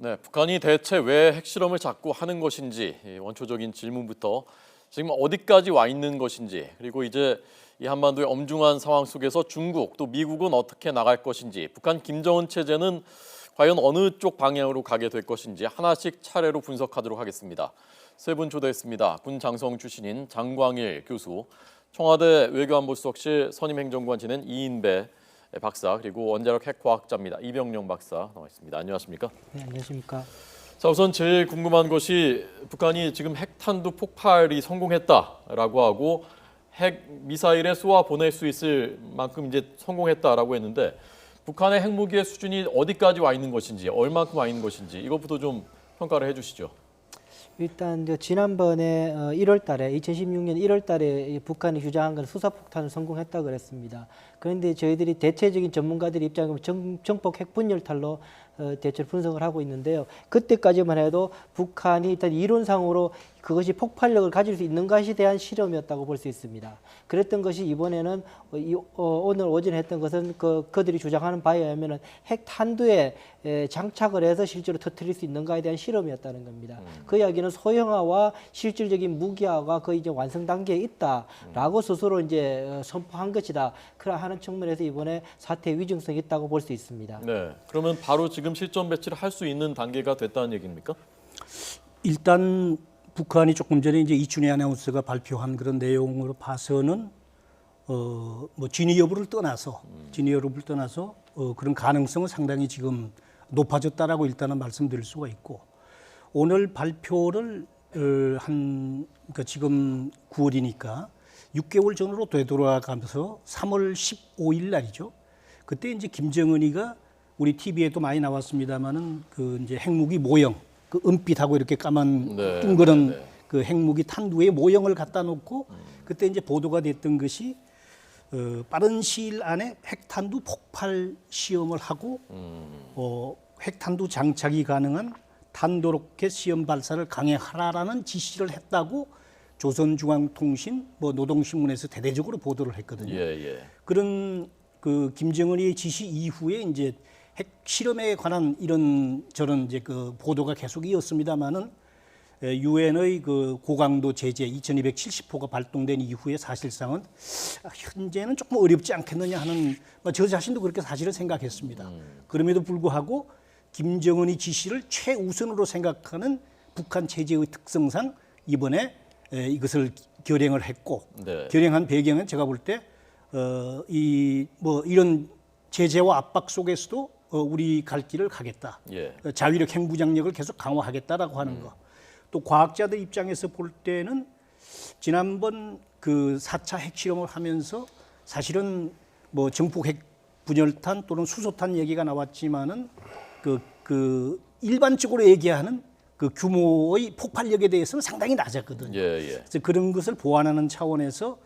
네, 북한이 대체 왜 핵실험을 자꾸 하는 것인지 원초적인 질문부터 지금 어디까지 와 있는 것인지, 그리고 이제 이 한반도의 엄중한 상황 속에서 중국 또 미국은 어떻게 나갈 것인지, 북한 김정은 체제는 과연 어느 쪽 방향으로 가게 될 것인지 하나씩 차례로 분석하도록 하겠습니다. 세 분 초대했습니다. 군 장성 출신인 장광일 교수, 청와대 외교안보수석실 선임행정관 지낸 이인배 박사, 그리고 원자력 핵과학자입니다. 이병영 박사 나와 있습니다. 안녕하십니까? 네, 안녕하십니까? 자, 우선 제일 궁금한 것이 북한이 지금 핵탄두 폭발이 성공했다라고 하고 핵 미사일에 쏘아 보낼 수 있을 만큼 이제 성공했다라고 했는데, 북한의 핵무기의 수준이 어디까지 와 있는 것인지, 얼마큼 와 있는 것인지 이것부터 좀 평가를 해주시죠. 일단 지난번에 1월달에 2016년 1월달에 북한이 주장한 건 수사폭탄을 성공했다 그랬습니다. 그런데 저희들이 대체적인 전문가들 입장에 정폭 핵분열탄로 대체로 분석을 하고 있는데요. 그때까지만 해도 북한이 일단 이론상으로 그것이 폭발력을 가질 수 있는 것에 대한 실험이었다고 볼 수 있습니다. 그랬던 것이 이번에는 오늘 오전에 했던 것은 그들이 주장하는 바에 의하면 핵탄두에 장착을 해서 실제로 터뜨릴 수 있는가에 대한 실험이었다는 겁니다. 그 이야기는 소형화와 실질적인 무기화가 거의 이제 완성 단계에 있다라고 스스로 이제 선포한 것이다. 그러 하는 측면에서 이번에 사태의 위중성이 있다고 볼 수 있습니다. 네, 그러면 바로 지금 실전 배치를 할 수 있는 단계가 됐다는 얘기입니까? 일단 북한이 조금 전에 이제 이춘희 아나운서가 발표한 그런 내용으로 봐서는 뭐 진위 여부를 떠나서 그런 가능성은 상당히 지금 높아졌다라고 일단은 말씀드릴 수가 있고, 오늘 발표를 그러니까 지금 9월이니까 6개월 전으로 되돌아가면서 3월 15일 날이죠. 그때 이제 김정은이가 우리 TV에도 많이 나왔습니다만은 그 이제 핵무기 모형, 그 은빛하고 이렇게 까만 둥그런 그 핵무기 탄두의 모형을 갖다 놓고 그때 이제 보도가 됐던 것이 빠른 시일 안에 핵탄두 폭발 시험을 하고 핵탄두 장착이 가능한 탄도로켓 시험 발사를 강행하라라는 지시를 했다고 조선중앙통신, 뭐 노동신문에서 대대적으로 보도를 했거든요. 그런 그 김정은의 지시 이후에 이제 핵 실험에 관한 이런 저런 이제 그 보도가 계속 이었습니다만은 유엔의 그 고강도 제재 2270호가 발동된 이후에 사실상은 현재는 조금 어렵지 않겠느냐 하는 저 자신도 그렇게 사실을 생각했습니다. 그럼에도 불구하고 김정은의 지시를 최우선으로 생각하는 북한 체제의 특성상 이번에 이것을 결행을 했고, 결행한 배경은 제가 볼 때 이 뭐 이런 제재와 압박 속에서도 우리 갈 길을 가겠다. 자위력 핵무장력을 계속 강화하겠다라고 하는 거. 또 과학자들 입장에서 볼 때는 지난번 그 4차 핵실험을 하면서 사실은 뭐 정폭 핵 분열탄 또는 수소탄 얘기가 나왔지만은 그 일반적으로 얘기하는 그 규모의 폭발력에 대해서는 상당히 낮았거든요. 그래서 그런 것을 보완하는 차원에서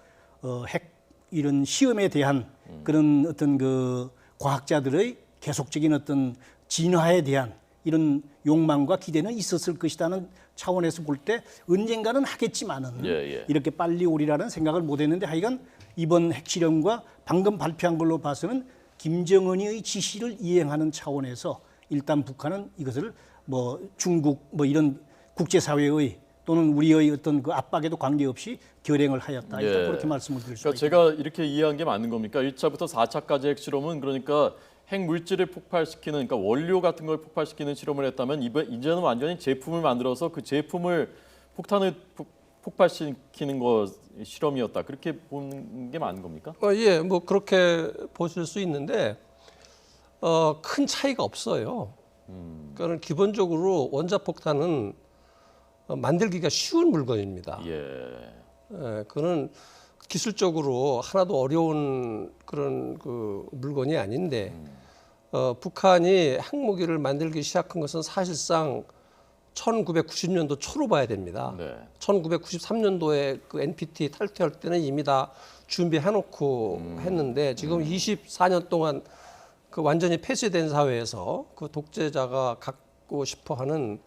핵 이런 시험에 대한 그런 어떤 그 과학자들의 계속적인 어떤 진화에 대한 이런 욕망과 기대는 있었을 것이라는 차원에서 볼 때 언젠가는 하겠지만은 이렇게 빨리 오리라는 생각을 못했는데, 하여간 이번 핵실험과 방금 발표한 걸로 봐서는 김정은이의 지시를 이행하는 차원에서 일단 북한은 이것을 뭐 중국 뭐 이런 국제사회의 또는 우리의 어떤 그 압박에도 관계없이 결행을 하였다. 일단 그렇게 말씀을 드릴 수가 있습니다. 제가 이렇게 이해한 게 맞는 겁니까? 1차부터 4차까지 핵실험은 그러니까 핵 물질을 폭발시키는, 그러니까 원료 같은 걸 폭발시키는 실험을 했다면 이제는 완전히 제품을 만들어서 그 제품을 폭탄을 폭발시키는 거 실험이었다. 그렇게 보는 게 맞는 겁니까? 예, 뭐 그렇게 보실 수 있는데 큰 차이가 없어요. 그러니까 기본적으로 원자폭탄은 만들기가 쉬운 물건입니다. 그는 기술적으로 하나도 어려운 그런 그 물건이 아닌데, 북한이 핵무기를 만들기 시작한 것은 사실상 1990년도 초로 봐야 됩니다. 1993년도에 그 NPT 탈퇴할 때는 이미 다 준비해놓고 했는데, 지금 24년 동안 그 완전히 폐쇄된 사회에서 그 독재자가 갖고 싶어하는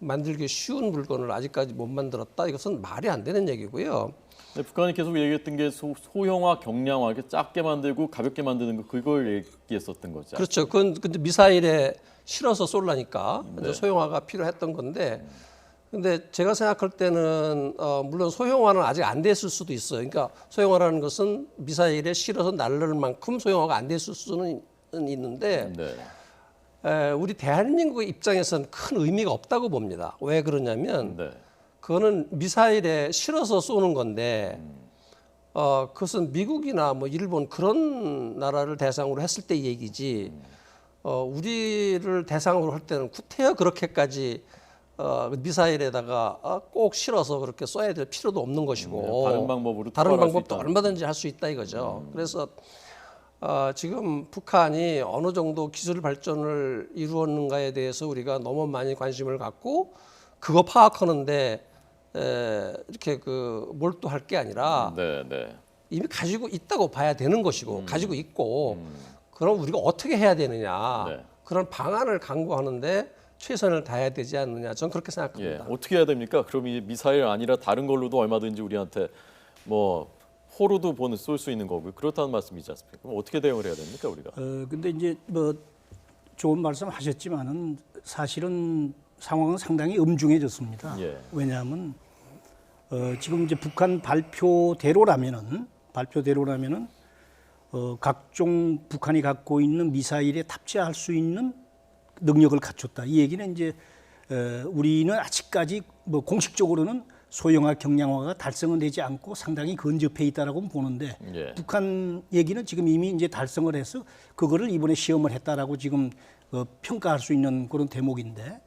만들기 쉬운 물건을 아직까지 못 만들었다. 이것은 말이 안 되는 얘기고요. 네, 북한이 계속 얘기했던 게 소형화, 경량화, 이렇게 작게 만들고 가볍게 만드는 거 그걸 얘기했었던 거죠. 그렇죠. 그건 근데 미사일에 실어서 쏠라니까 이제 소형화가 필요했던 건데, 근데 제가 생각할 때는 물론 소형화는 아직 안 됐을 수도 있어요. 그러니까 소형화라는 것은 미사일에 실어서 날릴 만큼 소형화가 안 됐을 수는 있는데, 네. 우리 대한민국 입장에서는 큰 의미가 없다고 봅니다. 왜 그러냐면 네. 그거는 미사일에 실어서 쏘는 건데, 그것은 미국이나 뭐 일본 그런 나라를 대상으로 했을 때 얘기지, 우리를 대상으로 할 때는 구태여 그렇게까지 미사일에다가 꼭 실어서 그렇게 쏴야 될 필요도 없는 것이고, 다른 방법으로 다른 투과할 수 방법도 있다는 얼마든지 할 수 있다 이거죠. 그래서 지금 북한이 어느 정도 기술 발전을 이루었는가에 대해서 우리가 너무 많이 관심을 갖고 그거 파악하는데 이렇게 몰두할 게 아니라 네, 네. 이미 가지고 있다고 봐야 되는 것이고, 가지고 있고, 그럼 우리가 어떻게 해야 되느냐, 네. 그런 방안을 강구하는데 최선을 다해야 되지 않느냐, 저는 그렇게 예, 생각합니다. 어떻게 해야 됩니까? 그럼 이 미사일 아니라 다른 걸로도 얼마든지 우리한테 뭐 호로도 쏠 수 있는 거고 그렇다는 말씀이지 않습니까? 그럼 어떻게 대응을 해야 됩니까, 우리가? 근데 이제 뭐 좋은 말씀하셨지만은 사실은 상황은 상당히 엄중해졌습니다. 예. 왜냐하면 지금 이제 북한 발표대로라면은 각종 북한이 갖고 있는 미사일에 탑재할 수 있는 능력을 갖췄다. 이 얘기는 이제 우리는 아직까지 뭐 공식적으로는 소형화, 경량화가 달성은 되지 않고 상당히 근접해 있다라고 보는데, 예. 북한 얘기는 지금 이미 이제 달성을 해서 그거를 이번에 시험을 했다라고 지금 평가할 수 있는 그런 대목인데,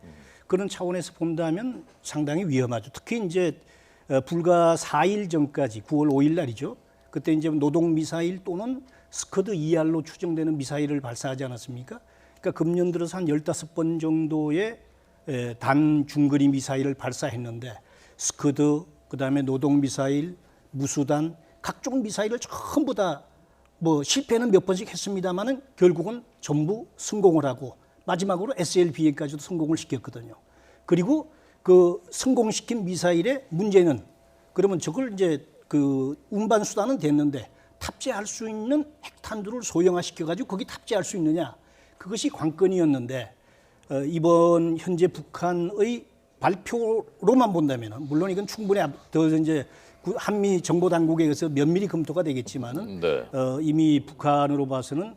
그런 차원에서 본다면 상당히 위험하죠. 특히 이제 불과 4일 전까지 9월 5일 날이죠. 그때 이제 노동 미사일 또는 스커드 2R로 추정되는 미사일을 발사하지 않았습니까? 그러니까 금년 들어서 한 15번 정도의 단 중거리 미사일을 발사했는데, 스커드, 그다음에 노동 미사일, 무수단, 각종 미사일을 전부 다 뭐 실패는 몇 번씩 했습니다만은 결국은 전부 성공을 하고 마지막으로 SLBM까지도 성공을 시켰거든요. 그리고 그 성공시킨 미사일의 문제는, 그러면 저걸 이제 운반 수단은 됐는데 탑재할 수 있는 핵탄두를 소형화시켜 가지고 거기 탑재할 수 있느냐, 그것이 관건이었는데, 이번 현재 북한의 발표로만 본다면은, 물론 이건 충분히 더 이제 한미 정보 당국에 의해서 면밀히 검토가 되겠지만은, 네. 이미 북한으로 봐서는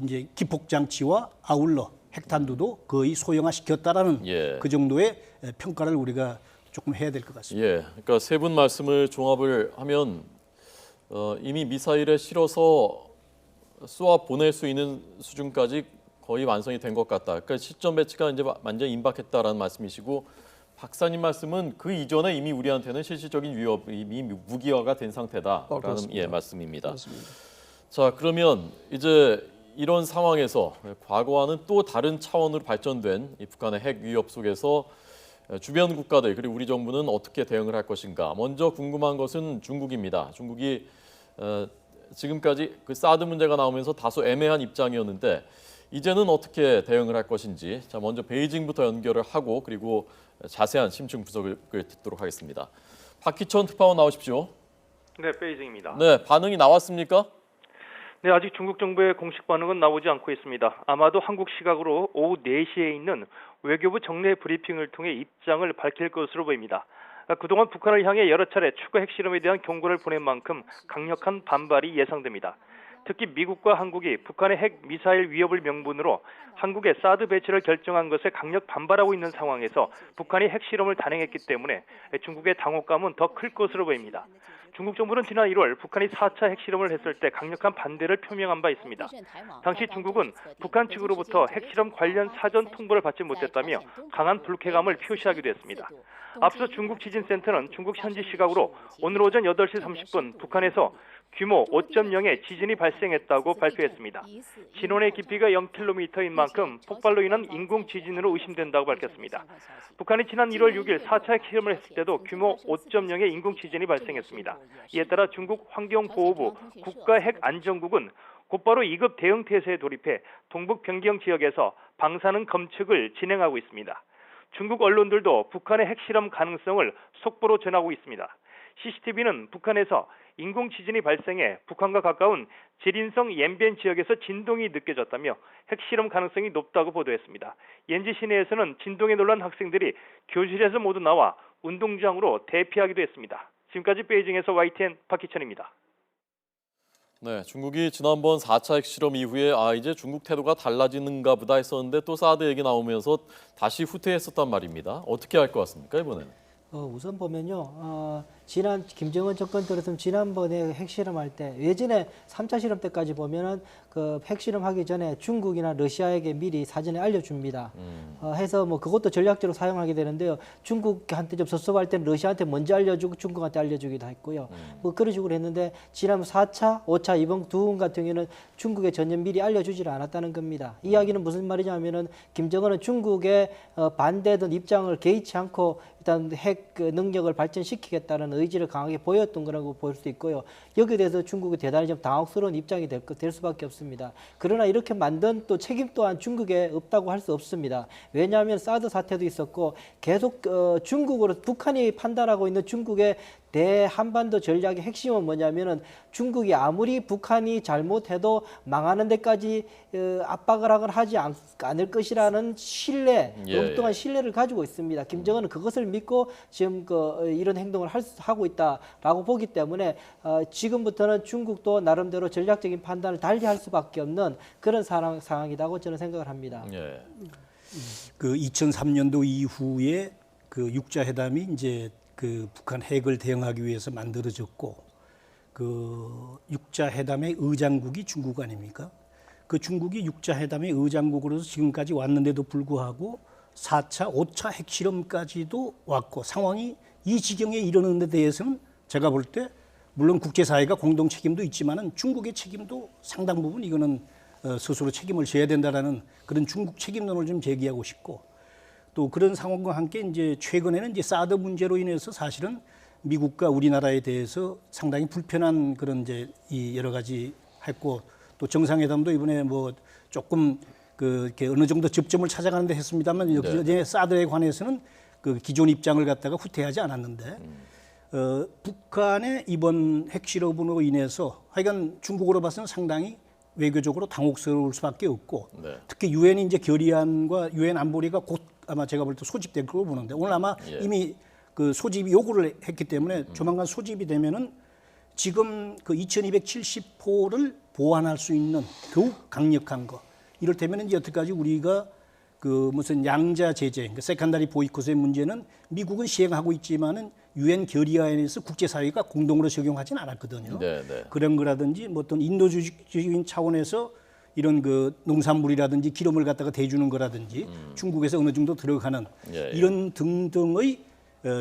이제 기폭 장치와 아울러 핵탄두도 거의 소형화시켰다라는 예. 그 정도의 평가를 우리가 조금 해야 될 것 같습니다. 예, 그러니까 세 분 말씀을 종합을 하면 이미 미사일에 실어서 쏘아 보낼 수 있는 수준까지 거의 완성이 된 것 같다. 그러니까 시점 배치가 이제 완전히 임박했다라는 말씀이시고, 박사님 말씀은 그 이전에 이미 우리한테는 실질적인 위협, 이미 무기화가 된 상태다라는 그렇습니다. 말씀입니다. 그렇습니다. 자, 그러면 이제 이런 상황에서 과거와는 또 다른 차원으로 발전된 이 북한의 핵 위협 속에서 주변 국가들 그리고 우리 정부는 어떻게 대응을 할 것인가. 먼저 궁금한 것은 중국입니다. 중국이 지금까지 그 사드 문제가 나오면서 다소 애매한 입장이었는데 이제는 어떻게 대응을 할 것인지, 자, 먼저 베이징부터 연결을 하고 그리고 자세한 심층 분석을 듣도록 하겠습니다. 박희천 특파원 나오십시오. 네, 베이징입니다. 네, 반응이 나왔습니까? 네, 아직 중국 정부의 공식 반응은 나오지 않고 있습니다. 아마도 한국 시각으로 오후 4시에 있는 외교부 정례 브리핑을 통해 입장을 밝힐 것으로 보입니다. 그동안 북한을 향해 여러 차례 추가 핵실험에 대한 경고를 보낸 만큼 강력한 반발이 예상됩니다. 특히 미국과 한국이 북한의 핵 미사일 위협을 명분으로 한국의 사드 배치를 결정한 것에 강력 반발하고 있는 상황에서 북한이 핵실험을 단행했기 때문에 중국의 당혹감은 더 클 것으로 보입니다. 중국 정부는 지난 1월 북한이 4차 핵실험을 했을 때 강력한 반대를 표명한 바 있습니다. 당시 중국은 북한 측으로부터 핵실험 관련 사전 통보를 받지 못했다며 강한 불쾌감을 표시하기도 했습니다. 앞서 중국 지진센터는 중국 현지 시각으로 오늘 오전 8시 30분 북한에서 규모 5.0의 지진이 발생했다고 발표했습니다. 진원의 깊이가 0km인 만큼 폭발로 인한 인공 지진으로 의심된다고 밝혔습니다. 북한이 지난 1월 6일 4차 핵실험을 했을 때도 규모 5.0의 인공 지진이 발생했습니다. 이에 따라 중국 환경보호부 국가핵안전국은 곧바로 2급 대응 태세에 돌입해 동북 변경 지역에서 방사능 검측을 진행하고 있습니다. 중국 언론들도 북한의 핵실험 가능성을 속보로 전하고 있습니다. CCTV는 북한에서 인공 지진이 발생해 북한과 가까운 지린성 옌비엔 지역에서 진동이 느껴졌다며 핵실험 가능성이 높다고 보도했습니다. 옌지 시내에서는 진동에 놀란 학생들이 교실에서 모두 나와 운동장으로 대피하기도 했습니다. 지금까지 베이징에서 YTN 박희천입니다. 네, 중국이 지난번 4차 핵실험 이후에 이제 중국 태도가 달라지는가 보다 했었는데 또 사드 얘기 나오면서 다시 후퇴했었단 말입니다. 어떻게 할 것 같습니까, 이번에는? 우선 보면요, 지난 김정은 정권 들어서면 지난번에 핵실험할 때 예전에 3차 실험 때까지 보면은 그 핵실험하기 전에 중국이나 러시아에게 미리 사전에 알려줍니다. 해서 뭐 그것도 전략적으로 사용하게 되는데요. 중국한테 좀 섭섭할 때는 러시아한테 먼저 알려주고 중국한테 알려주기도 했고요. 뭐 그런 식으로 했는데 지난 4차, 5차 이번 두 번 같은 경우에는 중국에 전혀 미리 알려주지를 않았다는 겁니다. 이 이야기는 무슨 말이냐면은 김정은은 중국의 반대든 입장을 개의치 않고 일단 핵 능력을 발전시키겠다는 의지를 강하게 보였던 거라고 볼 수 있고요. 여기에 대해서 중국이 대단히 좀 당혹스러운 입장이 될 수밖에 없습니다. 그러나 이렇게 만든 또 책임 또한 중국에 없다고 할 수 없습니다. 왜냐하면 사드 사태도 있었고 계속 중국으로 북한이 판단하고 있는 중국의 대한반도 전략의 핵심은 뭐냐면은 중국이 아무리 북한이 잘못해도 망하는 데까지 압박을 하지 않을 것이라는 신뢰, 엉뚱한 신뢰를 가지고 있습니다. 김정은은 그것을 믿고 지금 이런 행동을 하고 있다라고 보기 때문에 지금부터는 중국도 나름대로 전략적인 판단을 달리할 수밖에 없는 그런 상황이라고 저는 생각을 합니다. 예. 그 2003년도 이후에 그 육자회담이 이제 그 북한 핵을 대응하기 위해서 만들어졌고 그 육자회담의 의장국이 중국 아닙니까? 그 중국이 육자회담의 의장국으로서 지금까지 왔는데도 불구하고 4차, 5차 핵실험까지도 왔고 상황이 이 지경에 이르는 데 대해서는 제가 볼 때 물론 국제사회가 공동 책임도 있지만은 중국의 책임도 상당 부분 이거는 스스로 책임을 져야 된다라는 그런 중국 책임론을 좀 제기하고 싶고 또 그런 상황과 함께 이제 최근에는 이제 사드 문제로 인해서 사실은 미국과 우리나라에 대해서 상당히 불편한 그런 이제 이 여러 가지 했고 또 정상회담도 이번에 뭐 조금 그 이렇게 어느 정도 접점을 찾아가는데 했습니다만 여기에 사드에 관해서는 그 기존 입장을 갖다가 후퇴하지 않았는데 북한의 이번 핵실험으로 인해서 하여간 중국으로 봐서는 상당히 외교적으로 당혹스러울 수밖에 없고 특히 유엔이 이제 결의안과 유엔 안보리가 곧 아마 제가 볼 때 소집될 거로 보는데 오늘 아마 이미 그 소집이 요구를 했기 때문에 조만간 소집이 되면은 지금 그 2270호를 보완할 수 있는 더욱 강력한 거 이를테면 이제 여태까지 우리가 그 무슨 양자 제재, 그러니까 세컨다리 보이콧의 문제는 미국은 시행하고 있지만은 유엔 결의안에서 국제사회가 공동으로 적용하지는 않았거든요. 그런 거라든지 뭐 어떤 인도주의적인 차원에서 이런 그 농산물이라든지 기름을 갖다가 대주는 거라든지 중국에서 어느 정도 들어가는 이런 등등의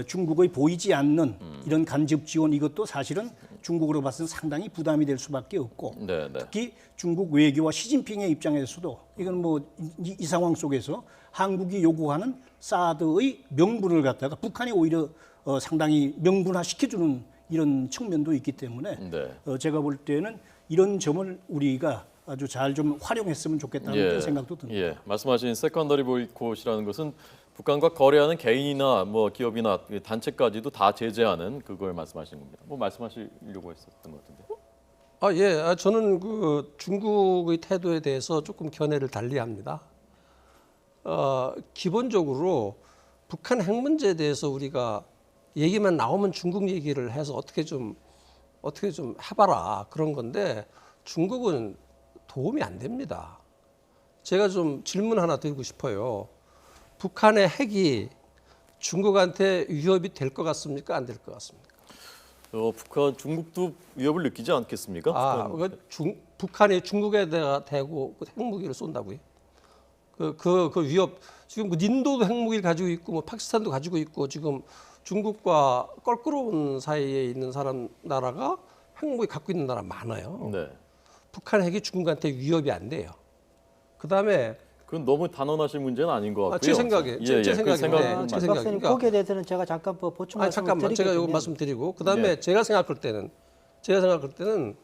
중국의 보이지 않는 이런 간접 지원 이것도 사실은 중국으로 봐서는 상당히 부담이 될 수밖에 없고 특히 중국 외교와 시진핑의 입장에서도 이건 뭐 이 상황 속에서 한국이 요구하는 사드의 명분을 갖다가 북한이 오히려 상당히 명분화시켜주는 이런 측면도 있기 때문에 제가 볼 때는 이런 점을 우리가 아주 잘 좀 활용했으면 좋겠다는 생각도 듭니다. 말씀하신 세컨더리 보이콧이라는 것은 북한과 거래하는 개인이나 뭐 기업이나 단체까지도 다 제재하는 그걸 말씀하시는 겁니다. 뭐 말씀하시려고 했었던 것 같은데. 저는 그 중국의 태도에 대해서 조금 견해를 달리합니다. 기본적으로 북한 핵 문제에 대해서 우리가 얘기만 나오면 중국 얘기를 해서 어떻게 좀 해봐라 그런 건데 중국은 도움이 안 됩니다. 제가 좀 질문 하나 드리고 싶어요. 북한의 핵이 중국한테 위협이 될 것 같습니까? 안 될 것 같습니까? 중국도 위협을 느끼지 않겠습니까? 북한이 중국에 대고 핵무기를 쏜다고요? 그 위협 지금 인도도 핵무기를 가지고 있고 뭐 파키스탄도 가지고 있고 지금 중국과 껄끄러운 사이에 있는 나라가 핵무기 갖고 있는 나라 많아요. 북한 핵이 중국한테 위협이 안 돼요. 그다음에 그건 너무 단언하실 문제는 아닌 것 같고요. 제 생각에 제 생각에 박사님 거기에 대해서는 제가 잠깐 보충 말씀을 잠깐만 제가 이거 말씀드리고 그다음에 제가 생각할 때는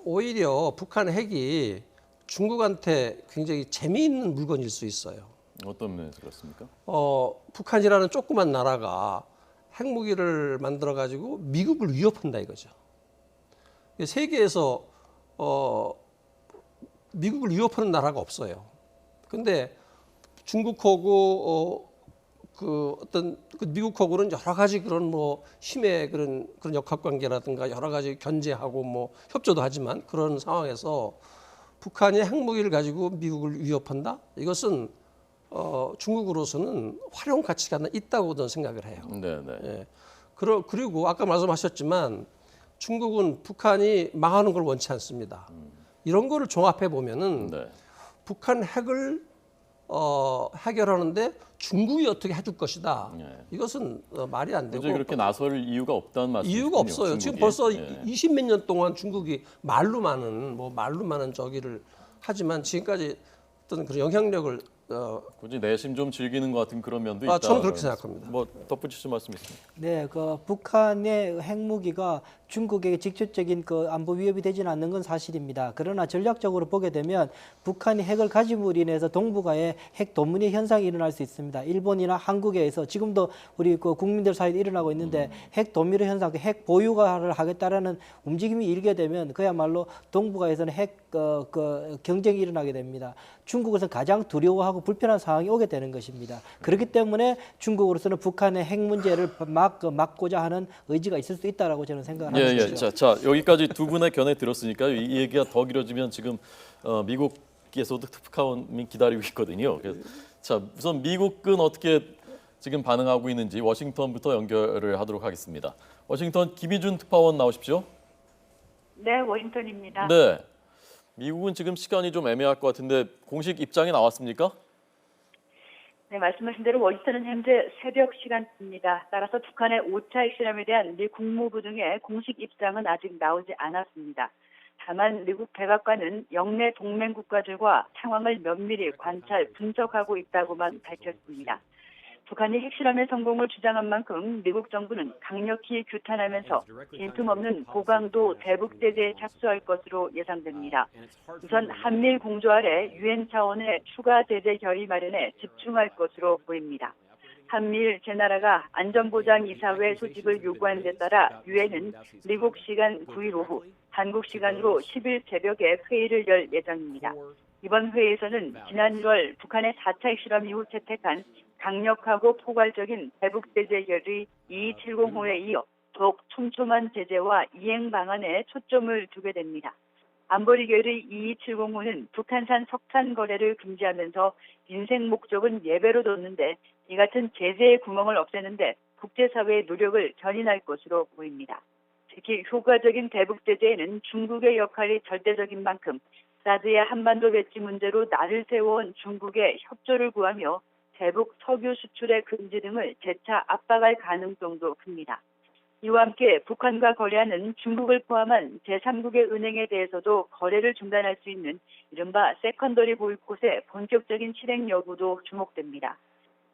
오히려 북한 핵이 중국한테 굉장히 재미있는 물건일 수 있어요. 어떤 면에서 그렇습니까? 북한이라는 조그만 나라가 핵무기를 만들어 가지고 미국을 위협한다 이거죠. 세계에서 미국을 위협하는 나라가 없어요. 근데 중국하고 그 미국하고는 여러 가지 그런 뭐 힘의 그런 역학 관계라든가 여러 가지 견제하고 뭐 협조도 하지만 그런 상황에서 북한이 핵무기를 가지고 미국을 위협한다? 이것은 중국으로서는 활용 가치가 있다고 저는 생각을 해요. 네, 네. 예. 그리고 아까 말씀하셨지만 중국은 북한이 망하는 걸 원치 않습니다. 이런 거를 종합해 보면은 네. 북한 핵을 해결하는데 중국이 어떻게 해줄 것이다. 네. 이것은 말이 안 되고 도저히 그렇게 나설 이유가 없다는 말씀이군요. 이유가 없어요. 지금 중국이. 벌써 예. 20몇 년 동안 중국이 말로 많은 저기를 하지만 지금까지 어떤 그런 영향력을 굳이 내심 좀 즐기는 것 같은 그런 면도 있다. 저는 그렇게 생각합니다. 뭐 덧붙이실 말씀 있습니까? 네, 그 북한의 핵무기가 중국에게 직접적인 그 안보 위협이 되지는 않는 건 사실입니다. 그러나 전략적으로 보게 되면 북한이 핵을 가짐으로 인해서 동북아에 핵 도민의 현상이 일어날 수 있습니다. 일본이나 한국에서 지금도 우리 그 국민들 사이에 일어나고 있는데 핵 도민의 현상, 핵 보유가를 하겠다라는 움직임이 일게 되면 그야말로 동북아에서는 핵 경쟁이 일어나게 됩니다. 중국에서 가장 두려워하고 불편한 상황이 오게 되는 것입니다. 그렇기 때문에 중국으로서는 북한의 핵 문제를 막고자 하는 의지가 있을 수 있다라고 저는 생각을 예, 합니다. 예. 자, 여기까지 두 분의 견해 들었으니까 이 얘기가 더 길어지면 지금 미국에서도 특파원이 기다리고 있거든요. 그래서 자, 우선 미국은 어떻게 지금 반응하고 있는지 워싱턴부터 연결을 하도록 하겠습니다. 워싱턴 김희준 특파원 나오십시오. 네, 워싱턴입니다. 네. 미국은 지금 시간이 좀 애매할 것 같은데 공식 입장이 나왔습니까? 네, 말씀하신 대로 워싱턴은 현재 새벽 시간입니다. 따라서 북한의 5차 핵실험에 대한 미 국무부 등의 공식 입장은 아직 나오지 않았습니다. 다만 미국 백악관은 영내 동맹 국가들과 상황을 면밀히 관찰, 분석하고 있다고만 밝혔습니다. 북한이 핵실험의 성공을 주장한 만큼 미국 정부는 강력히 규탄하면서 빈틈없는 고강도 대북 제재에 착수할 것으로 예상됩니다. 우선 한미일 공조 아래 유엔 차원의 추가 제재 결의 마련에 집중할 것으로 보입니다. 한미일 제 나라가 안전보장이사회 소집을 요구한 데 따라 유엔은 미국 시간 9일 오후, 한국 시간으로 10일 새벽에 회의를 열 예정입니다. 이번 회의에서는 지난 1월 북한의 4차 핵실험 이후 채택한 강력하고 포괄적인 대북 제재 결의 2270호에 이어 더욱 촘촘한 제재와 이행 방안에 초점을 두게 됩니다. 안보리 결의 2270호는 북한산 석탄 거래를 금지하면서 인생 목적은 예배로 뒀는데 이 같은 제재의 구멍을 없애는데 국제사회의 노력을 견인할 것으로 보입니다. 특히 효과적인 대북 제재에는 중국의 역할이 절대적인 만큼 사드의 한반도 배치 문제로 날을 세워온 중국의 협조를 구하며 대북 석유 수출의 금지 등을 재차 압박할 가능성도 큽니다. 이와 함께 북한과 거래하는 중국을 포함한 제3국의 은행에 대해서도 거래를 중단할 수 있는 이른바 세컨더리 보이콧의 본격적인 실행 여부도 주목됩니다.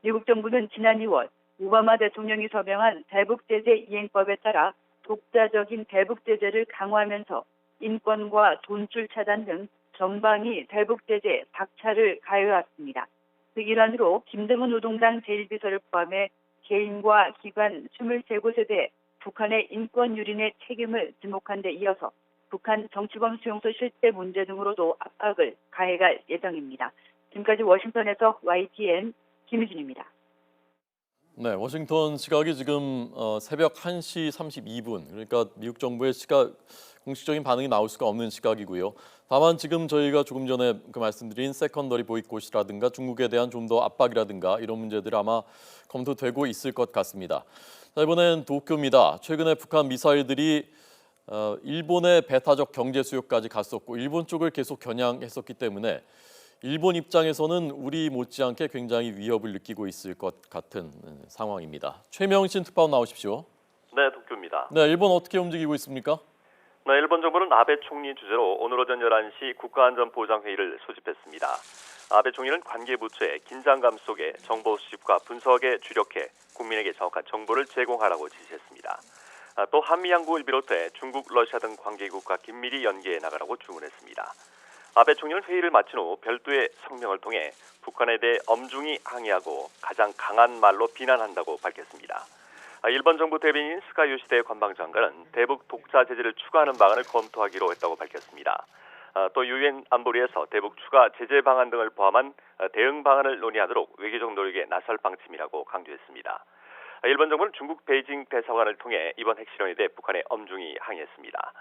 미국 정부는 지난 2월 오바마 대통령이 서명한 대북 제재 이행법에 따라 독자적인 대북 제재를 강화하면서 인권과 돈줄 차단 등 전방위 대북 제재에 박차를 가해왔습니다. 그 일환으로 김정은 노동당 제1비서를 포함해 개인과 기관 23곳에 대해 북한의 인권 유린의 책임을 지목한 데 이어서 북한 정치범 수용소 실태 문제 등으로도 압박을 가해갈 예정입니다. 지금까지 워싱턴에서 YTN 김희준입니다. 네, 워싱턴 시각이 지금 새벽 1시 32분. 그러니까 미국 정부의 시각 공식적인 반응이 나올 수가 없는 시각이고요. 다만 지금 저희가 조금 전에 그 말씀드린 세컨더리 보이콧이라든가 중국에 대한 좀 더 압박이라든가 이런 문제들 아마 검토되고 있을 것 같습니다. 자, 이번엔 도쿄입니다. 최근에 북한 미사일들이 일본의 배타적 경제 수요까지 갔었고 일본 쪽을 계속 겨냥했었기 때문에 일본 입장에서는 우리 못지않게 굉장히 위협을 느끼고 있을 것 같은 상황입니다. 최명신 특파원 나오십시오. 네, 도쿄입니다. 네, 일본 어떻게 움직이고 있습니까? 네, 일본 정부는 아베 총리 주재로 오늘 오전 11시 국가안전보장회의를 소집했습니다. 아베 총리는 관계부처에 긴장감 속에 정보 수집과 분석에 주력해 국민에게 정확한 정보를 제공하라고 지시했습니다. 또 한미 양국을 비롯해 중국, 러시아 등 관계국과 긴밀히 연계해 나가라고 주문했습니다. 아베 총리는 회의를 마친 후 별도의 성명을 통해 북한에 대해 엄중히 항의하고 가장 강한 말로 비난한다고 밝혔습니다. 일본 정부 대변인 스가 요시대 관방장관은 대북 독자 제재를 추가하는 방안을 검토하기로 했다고 밝혔습니다. 또 유엔 안보리에서 대북 추가 제재 방안 등을 포함한 대응 방안을 논의하도록 외교적 노력에 나설 방침이라고 강조했습니다. 일본 정부는 중국 베이징 대사관을 통해 이번 핵실험에 대해 북한에 엄중히 항의했습니다.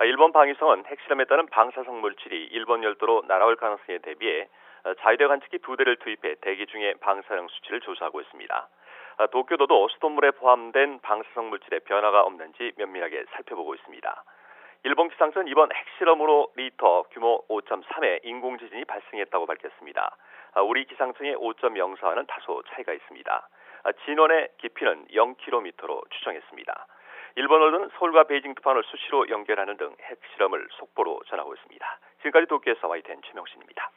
일본 방위성은 핵실험에 따른 방사성 물질이 일본 열도로 날아올 가능성에 대비해 자위대 관측기 2대를 투입해 대기 중에 방사능 수치를 조사하고 있습니다. 도쿄도도 수돗물에 포함된 방사성 물질의 변화가 없는지 면밀하게 살펴보고 있습니다. 일본 기상청은 이번 핵실험으로 리터 규모 5.3의 인공지진이 발생했다고 밝혔습니다. 우리 기상청의 5.0사와는 다소 차이가 있습니다. 진원의 깊이는 0km로 추정했습니다. 일본 언론은 서울과 베이징 두판을 수시로 연결하는 등 핵실험을 속보로 전하고 있습니다. 지금까지 도쿄에서 YTN 최명신입니다.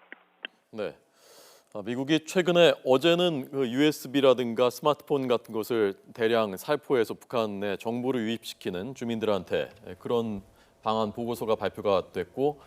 네. 미국이 최근에 어제는 그 USB라든가 스마트폰 같은 것을 대량 살포해서 북한에 정보를 유입시키는 주민들한테 그런 방안 보고서가 발표가 됐고,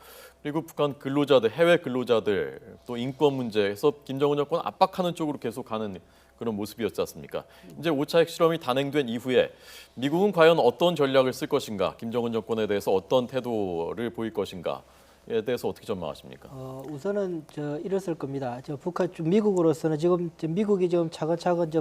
그리고 북한 근로자들, 해외 근로자들 또 인권 문제에서 김정은 정권 압박하는 쪽으로 계속 가는 그런 모습이었지 않습니까? 이제 5차 핵실험이 단행된 이후에 미국은 과연 어떤 전략을 쓸 것인가, 김정은 정권에 대해서 어떤 태도를 보일 것인가에 대해서 어떻게 전망하십니까? 우선은 이랬을 겁니다. 북한 미국으로서는 지금 미국이 지금 차근차근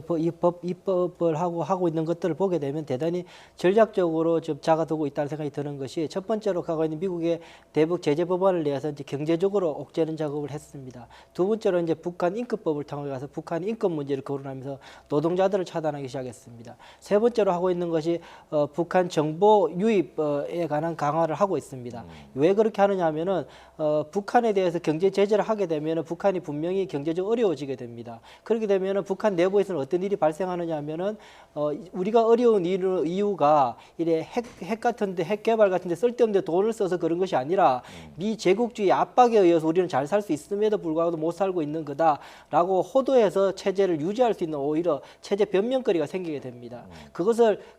입법을 하고 있는 것들을 보게 되면 대단히 전략적으로 좀 작아두고 있다는 생각이 드는 것이, 첫 번째로 가고 있는 미국의 대북 제재 법안을 내서 이제 경제적으로 옥죄는 작업을 했습니다. 두 번째로 이제 북한 인권법을 통해 가서 북한 인권 문제를 거론하면서 노동자들을 차단하기 시작했습니다. 세 번째로 하고 있는 것이 북한 정보 유입에 관한 강화를 하고 있습니다. 왜 그렇게 하느냐 하면은 북한에 대해서 경제 제재를 하게 되면 북한이 분명히 경제적으로 어려워지게 됩니다. 그렇게 되면 북한 내부에서는 어떤 일이 발생하느냐 하면은 우리가 어려운 이유가 이래 핵 같은데, 핵 개발 같은데 쓸데없는 데 돈을 써서 그런 것이 아니라 미 제국주의 압박에 의해서 우리는 잘 살 수 있음에도 불구하고 못 살고 있는 거다라고 호도해서 체제를 유지할 수 있는 오히려 체제 변명거리가 생기게 됩니다.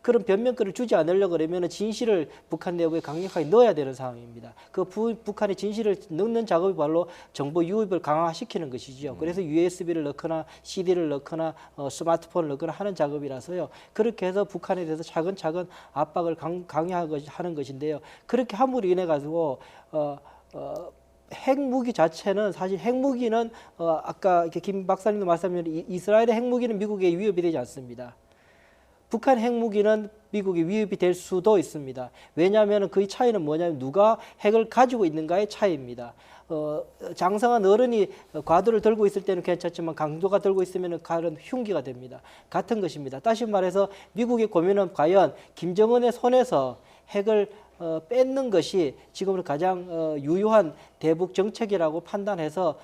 그런 변명거리를 주지 않으려고 그러면 진실을 북한 내부에 강력하게 넣어야 되는 상황입니다. 북한의 진실을 넣는 작업이 바로 정보 유입을 강화시키는 것이죠. 그래서 USB를 넣거나 CD를 넣거나 스마트폰을 넣거나 하는 작업이라서요. 그렇게 해서 북한에 대해서 차근차근 압박을 강화하는 것인데요. 그렇게 함으로 인해 가지고 핵무기 자체는, 사실 핵무기는 아까 이렇게 김 박사님도 말씀하신 이스라엘의 핵무기는 미국에 위협이 되지 않습니다. 북한 핵무기는 미국이 위협이 될 수도 있습니다. 왜냐하면 그 차이는 뭐냐면 누가 핵을 가지고 있는가의 차이입니다. 장성한 어른이 과도를 들고 있을 때는 괜찮지만 강도가 들고 있으면 칼은 흉기가 됩니다. 같은 것입니다. 다시 말해서 미국의 고민은 과연 김정은의 손에서 핵을 뺏는 것이 지금은 가장 유효한 대북 정책이라고 판단해서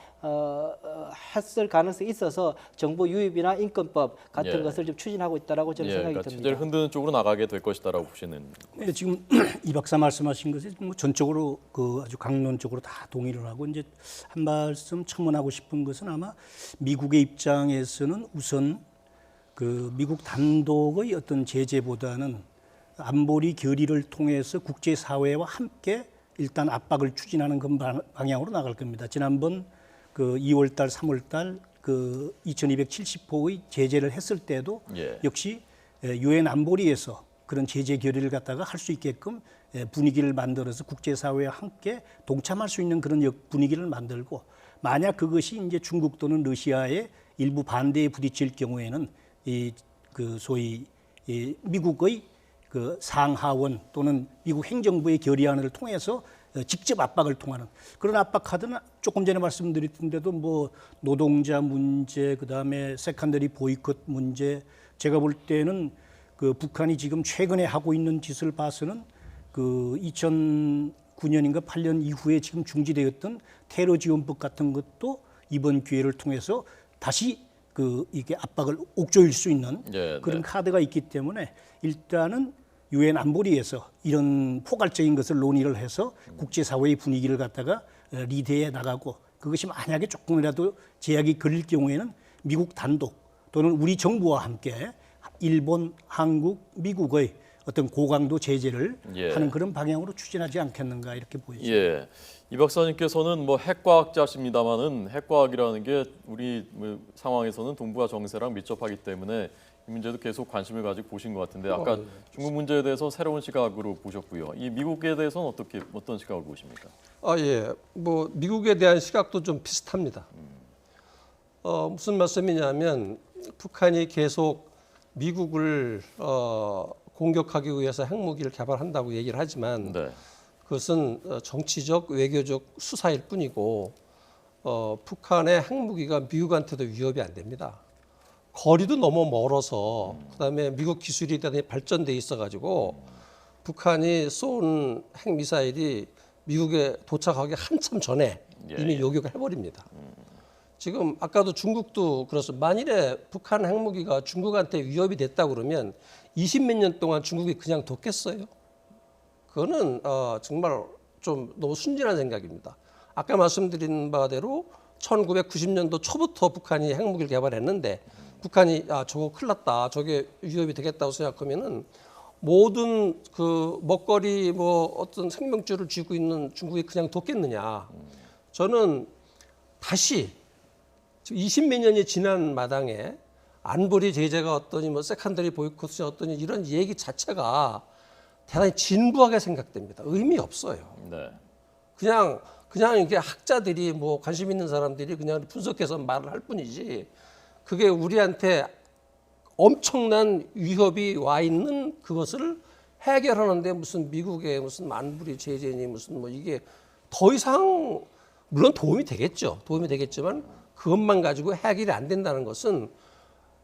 했을 가능성이 있어서 정보 유입이나 인권법 같은 것을 좀 추진하고 있다라고 저는 생각이 그러니까 듭니다. 체제를 흔드는 쪽으로 나가게 될 것이다라고 보시는. 네, 지금 이 박사 말씀하신 것이 뭐 전적으로 아주 강론적으로 다 동의를 하고, 이제 한 말씀 첨언하고 싶은 것은 아마 미국의 입장에서는 우선 미국 단독의 어떤 제재보다는 안보리 결의를 통해서 국제사회와 함께 일단 압박을 추진하는 그런 방향으로 나갈 겁니다. 지난번 2월달, 3월달 2270호의 제재를 했을 때도 역시 유엔 안보리에서 그런 제재 결의를 갖다가 할 수 있게끔 분위기를 만들어서 국제사회와 함께 동참할 수 있는 그런 분위기를 만들고, 만약 그것이 이제 중국 또는 러시아의 일부 반대에 부딪힐 경우에는 소위 미국의 상하원 또는 미국 행정부의 결의안을 통해서 직접 압박을 통하는 그런 압박하든, 조금 전에 말씀드렸던데도 뭐 노동자 문제, 그다음에 세컨더리 보이콧 문제, 제가 볼 때는 북한이 지금 최근에 하고 있는 짓을 봐서는 2009년인가 8년 이후에 지금 중지되었던 테러 지원법 같은 것도 이번 기회를 통해서 다시 이게 압박을 옥조일 수 있는 그런 카드가 있기 때문에 일단은 유엔 안보리에서 이런 포괄적인 것을 논의를 해서 국제사회의 분위기를 갖다가 리드해 나가고, 그것이 만약에 조금이라도 제약이 걸릴 경우에는 미국 단독 또는 우리 정부와 함께 일본, 한국, 미국의 어떤 고강도 제재를 예. 하는 그런 방향으로 추진하지 않겠는가 이렇게 보입니다. 예. 이 박사님께서는 뭐 핵과학자십니다만은 핵과학이라는 게 우리 상황에서는 동북아 정세랑 밀접하기 때문에 이 문제도 계속 관심을 가지고 보신 것 같은데 아까 중국 문제에 대해서 새로운 시각으로 보셨고요. 이 미국에 대해서는 어떤 시각을 보십니까? 예. 뭐 미국에 대한 시각도 좀 비슷합니다. 무슨 말씀이냐면 북한이 계속 미국을 공격하기 위해서 핵무기를 개발한다고 얘기를 하지만 네. 그것은 정치적 외교적 수사일 뿐이고 북한의 핵무기가 미국한테도 위협이 안 됩니다. 거리도 너무 멀어서 그다음에 미국 기술이 대단히 발전돼 있어가지고 북한이 쏜 핵미사일이 미국에 도착하기 한참 전에 이미 요격을 해버립니다. 지금 아까도 중국도 그렇습니다. 만일에 북한 핵무기가 중국한테 위협이 됐다 그러면 20몇 년 동안 중국이 그냥 뒀겠어요? 그거는 정말 좀 너무 순진한 생각입니다. 아까 말씀드린 바대로 1990년도 초부터 북한이 핵무기를 개발했는데 북한이 저거 큰일 났다, 저게 위협이 되겠다고 생각하면은 모든 그 먹거리 뭐 어떤 생명줄을 쥐고 있는 중국이 그냥 뒀겠느냐? 저는 다시 20몇 년이 지난 마당에 안보리 제재가 어떠니 뭐 세컨더리 보이콧이 어떠니 이런 얘기 자체가 대단히 진부하게 생각됩니다. 의미 없어요. 네. 그냥 이게 학자들이 뭐 관심 있는 사람들이 그냥 분석해서 말을 할 뿐이지 그게 우리한테 엄청난 위협이 와 있는 그것을 해결하는데 무슨 미국의 무슨 안보리 제재니 무슨 뭐 이게 더 이상 물론 도움이 되겠죠. 도움이 되겠지만 그것만 가지고 해결이 안 된다는 것은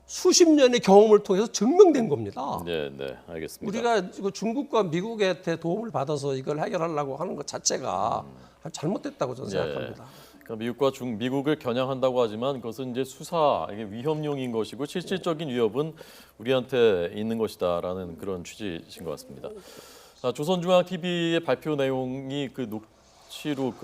수십 년의 경험을 통해서 증명된 겁니다. 네, 네, 알겠습니다. 우리가 중국과 미국한테 도움을 받아서 이걸 해결하려고 하는 것 자체가 잘못됐다고 저는 생각합니다. 그러니까 미국과 미국을 겨냥한다고 하지만 그것은 이제 수사, 이게 위협용인 것이고 실질적인 위협은 우리한테 있는 것이다라는 그런 취지이신 것 같습니다. 조선중앙TV의 발표 내용이 그 녹취로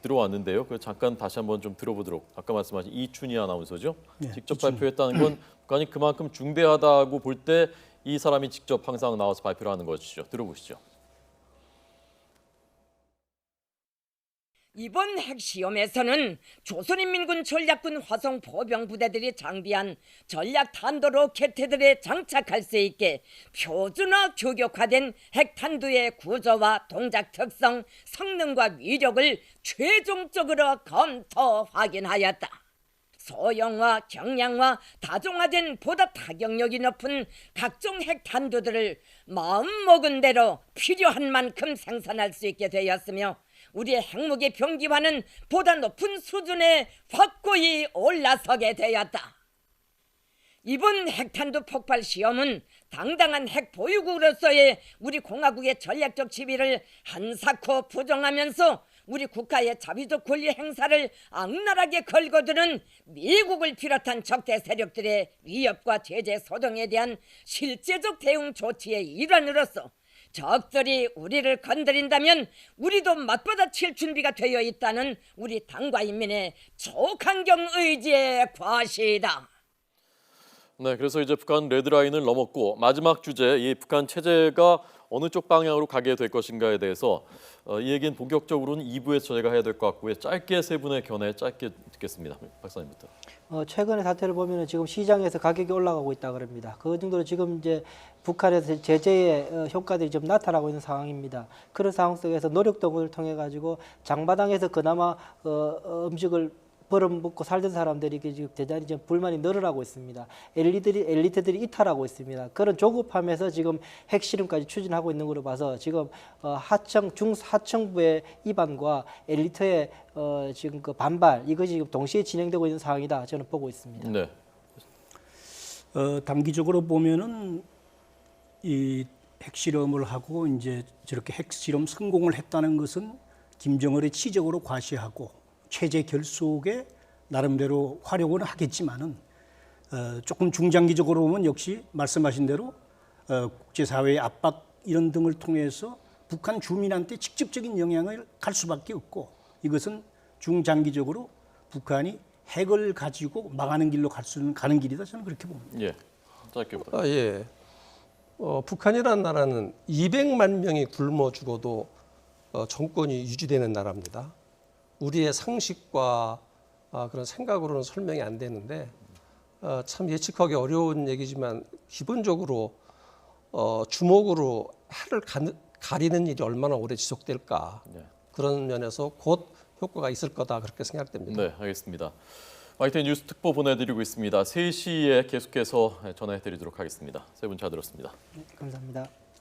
들어왔는데요. 그 잠깐 다시 한번 좀 들어보도록. 아까 말씀하신 이춘희 아나운서죠. 네, 직접 발표했다는 건 북한이 그만큼 중대하다고 볼 때 이 사람이 직접 항상 나와서 발표를 하는 것이죠. 들어보시죠. 이번 핵시험에서는 조선인민군 전략군 화성 보병부대들이 장비한 전략 탄도 로켓들에 장착할 수 있게 표준화 규격화된 핵탄두의 구조와 동작 특성, 성능과 위력을 최종적으로 검토 확인하였다. 소형화, 경량화, 다종화된 보다 타격력이 높은 각종 핵탄두들을 마음먹은 대로 필요한 만큼 생산할 수 있게 되었으며 우리의 핵무기 병기화는 보다 높은 수준에 확고히 올라서게 되었다. 이번 핵탄두 폭발 시험은 당당한 핵 보유국으로서의 우리 공화국의 전략적 지위를 한사코 부정하면서 우리 국가의 자위적 권리 행사를 악랄하게 걸거드는 미국을 비롯한 적대 세력들의 위협과 제재 소동에 대한 실제적 대응 조치의 일환으로서 적들이 우리를 건드린다면 우리도 맞받아칠 준비가 되어 있다는 우리 당과 인민의 초강경 의지의 과시이다. 네, 그래서 이제 북한 레드라인을 넘었고 마지막 주제, 이 북한 체제가 어느 쪽 방향으로 가게 될 것인가에 대해서 이 얘기는 본격적으로는 2부에서 저희가 해야 될 것 같고요. 짧게 세 분의 견해 짧게 듣겠습니다. 박사님부터. 최근의 사태를 보면 지금 시장에서 가격이 올라가고 있다 그럽니다. 그 정도로 지금 이제 북한에서 제재의 효과들이 좀 나타나고 있는 상황입니다. 그런 상황 속에서 노력 동원을 통해 가지고 장마당에서 그나마 음식을 벌어먹고 살던 사람들이 지금 대단히 좀 불만이 늘어나고 있습니다. 엘리트들이 이탈하고 있습니다. 그런 조급함에서 지금 핵실험까지 추진하고 있는 걸로 봐서 지금 중하층부의 이반과 엘리트의 지금 그 반발 이것이 지금 동시에 진행되고 있는 상황이다 저는 보고 있습니다. 네. 단기적으로 보면은 이 핵실험을 하고 이제 저렇게 핵실험 성공을 했다는 것은 김정은의 치적으로 과시하고 체제 결속에 나름대로 활용을 하겠지만은 조금 중장기적으로 보면 역시 말씀하신 대로 국제사회의 압박 이런 등을 통해서 북한 주민한테 직접적인 영향을 갈 수밖에 없고 이것은 중장기적으로 북한이 핵을 가지고 망하는 길로 가는 길이다 저는 그렇게 봅니다. 예, 짧게 부탁드립니다. 예. 북한이라는 나라는 200만 명이 굶어 죽어도 정권이 유지되는 나라입니다. 우리의 상식과 그런 생각으로는 설명이 안 되는데 참 예측하기 어려운 얘기지만 기본적으로 주먹으로 해를 가리는 일이 얼마나 오래 지속될까 그런 면에서 곧 효과가 있을 거다 그렇게 생각됩니다. 네, 알겠습니다. YTN 뉴스 특보 보내드리고 있습니다. 3시에 계속해서 전해드리도록 하겠습니다. 세 분 잘 들었습니다. 감사합니다.